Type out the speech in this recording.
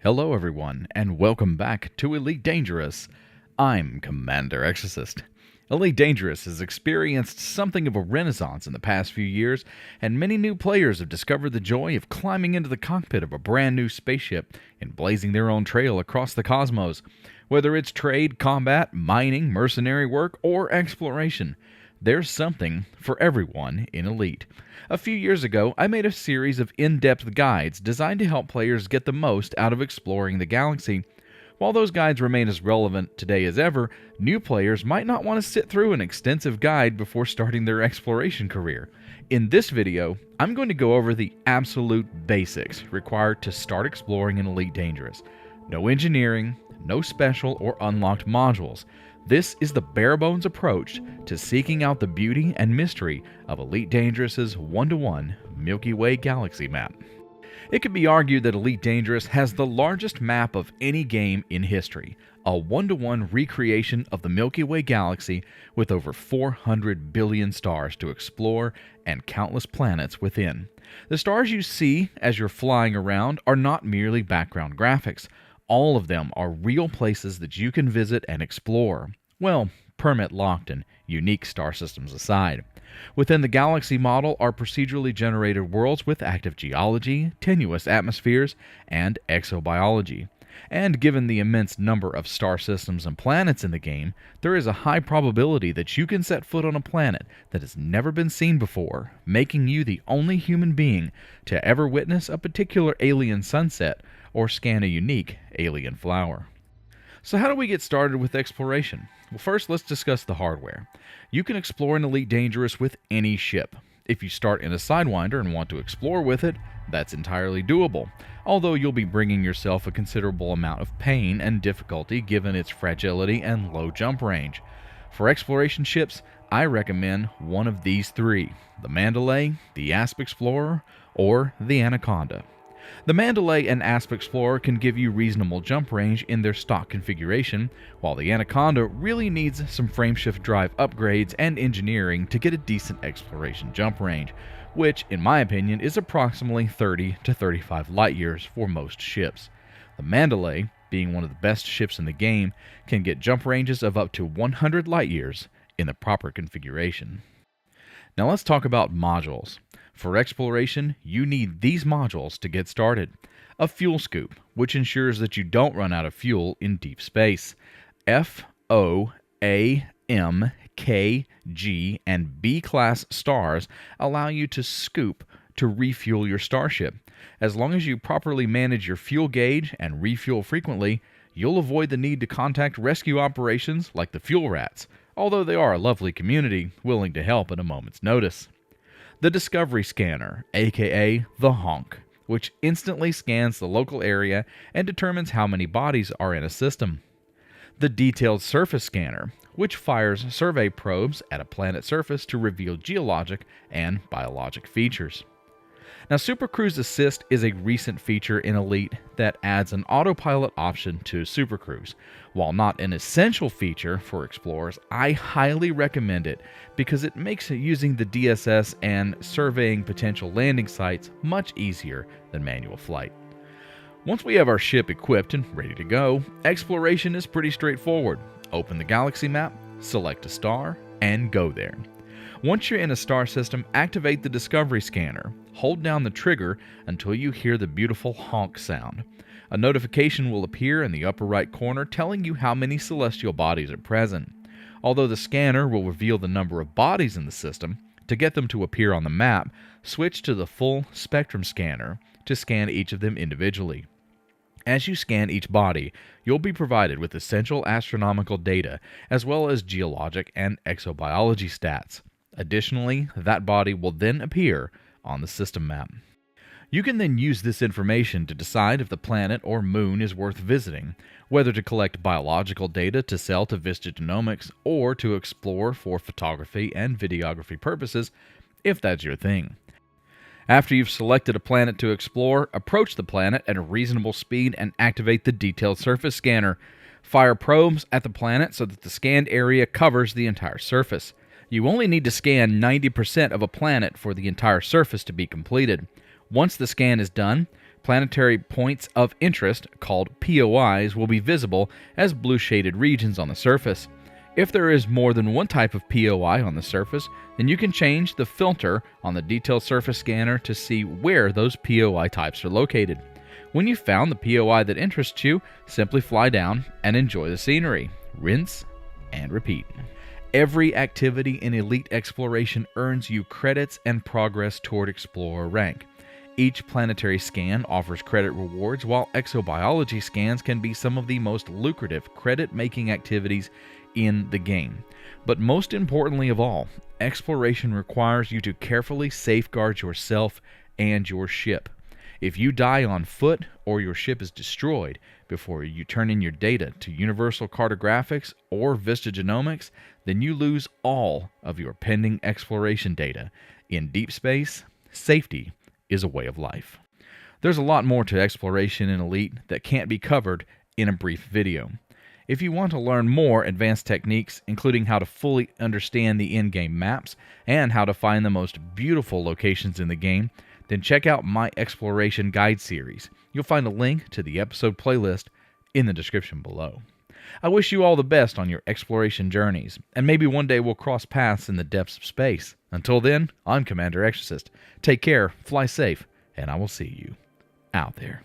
Hello everyone, and welcome back to Elite Dangerous. I'm Commander Exorcist. Elite Dangerous has experienced something of a renaissance in the past few years, and many new players have discovered the joy of climbing into the cockpit of a brand new spaceship and blazing their own trail across the cosmos. Whether it's trade, combat, mining, mercenary work, or exploration, there's something for everyone in Elite. A few years ago, I made a series of in-depth guides designed to help players get the most out of exploring the galaxy. While those guides remain as relevant today as ever, new players might not want to sit through an extensive guide before starting their exploration career. In this video, I'm going to go over the absolute basics required to start exploring in Elite Dangerous. No engineering, no special or unlocked modules. This is the bare-bones approach to seeking out the beauty and mystery of Elite Dangerous's one-to-one Milky Way galaxy map. It could be argued that Elite Dangerous has the largest map of any game in history, a one-to-one recreation of the Milky Way galaxy with over 400 billion stars to explore and countless planets within. The stars you see as you're flying around are not merely background graphics. All of them are real places that you can visit and explore. Well, permit-locked and unique star systems aside. Within the galaxy model are procedurally generated worlds with active geology, tenuous atmospheres, and exobiology. And given the immense number of star systems and planets in the game, there is a high probability that you can set foot on a planet that has never been seen before, making you the only human being to ever witness a particular alien sunset or scan a unique alien flower. So how do we get started with exploration? Well, first let's discuss the hardware. You can explore in Elite Dangerous with any ship. If you start in a Sidewinder and want to explore with it, that's entirely doable, although you'll be bringing yourself a considerable amount of pain and difficulty given its fragility and low jump range. For exploration ships, I recommend one of these three: the Mandalay, the Asp Explorer, or the Anaconda. The Mandalay and Asp Explorer can give you reasonable jump range in their stock configuration, while the Anaconda really needs some frameshift drive upgrades and engineering to get a decent exploration jump range, which, in my opinion, is approximately 30 to 35 light years for most ships. The Mandalay, being one of the best ships in the game, can get jump ranges of up to 100 light years in the proper configuration. Now let's talk about modules. For exploration, you need these modules to get started. A fuel scoop, which ensures that you don't run out of fuel in deep space. F, O, A, M, K, G, and B-class stars allow you to scoop to refuel your starship. As long as you properly manage your fuel gauge and refuel frequently, you'll avoid the need to contact rescue operations like the Fuel Rats, although they are a lovely community willing to help at a moment's notice. The Discovery Scanner, aka the Honk, which instantly scans the local area and determines how many bodies are in a system. The Detailed Surface Scanner, which fires survey probes at a planet's surface to reveal geologic and biologic features. Now, Super Cruise Assist is a recent feature in Elite that adds an autopilot option to Super Cruise. While not an essential feature for explorers, I highly recommend it because it makes using the DSS and surveying potential landing sites much easier than manual flight. Once we have our ship equipped and ready to go, exploration is pretty straightforward. Open the galaxy map, select a star, and go there. Once you're in a star system, activate the Discovery Scanner. Hold down the trigger until you hear the beautiful honk sound. A notification will appear in the upper right corner telling you how many celestial bodies are present. Although the scanner will reveal the number of bodies in the system, to get them to appear on the map, switch to the full spectrum scanner to scan each of them individually. As you scan each body, you'll be provided with essential astronomical data as well as geologic and exobiology stats. Additionally, that body will then appear on the system map. You can then use this information to decide if the planet or moon is worth visiting, whether to collect biological data to sell to Vista Genomics or to explore for photography and videography purposes, if that's your thing. After you've selected a planet to explore, approach the planet at a reasonable speed and activate the Detailed Surface Scanner. Fire probes at the planet so that the scanned area covers the entire surface. You only need to scan 90% of a planet for the entire surface to be completed. Once the scan is done, Planetary points of interest, called POIs, will be visible as blue shaded regions on the surface. If there is more than one type of POI on the surface, then you can change the filter on the detailed surface scanner to see where those POI types are located. When you've found the POI that interests you, simply fly down and enjoy the scenery. Rinse and repeat. Every activity in Elite Exploration earns you credits and progress toward Explorer rank. Each planetary scan offers credit rewards, while exobiology scans can be some of the most lucrative credit-making activities in the game. But most importantly of all, exploration requires you to carefully safeguard yourself and your ship. If you die on foot or your ship is destroyed before you turn in your data to Universal Cartographics or Vista Genomics, then you lose all of your pending exploration data. In deep space, safety is a way of life. There's a lot more to exploration in Elite that can't be covered in a brief video. If you want to learn more advanced techniques, including how to fully understand the in-game maps and how to find the most beautiful locations in the game, then check out my Exploration Guide series. You'll find a link to the episode playlist in the description below. I wish you all the best on your exploration journeys, and maybe one day we'll cross paths in the depths of space. Until then, I'm Commander Exorcist. Take care, fly safe, and I will see you out there.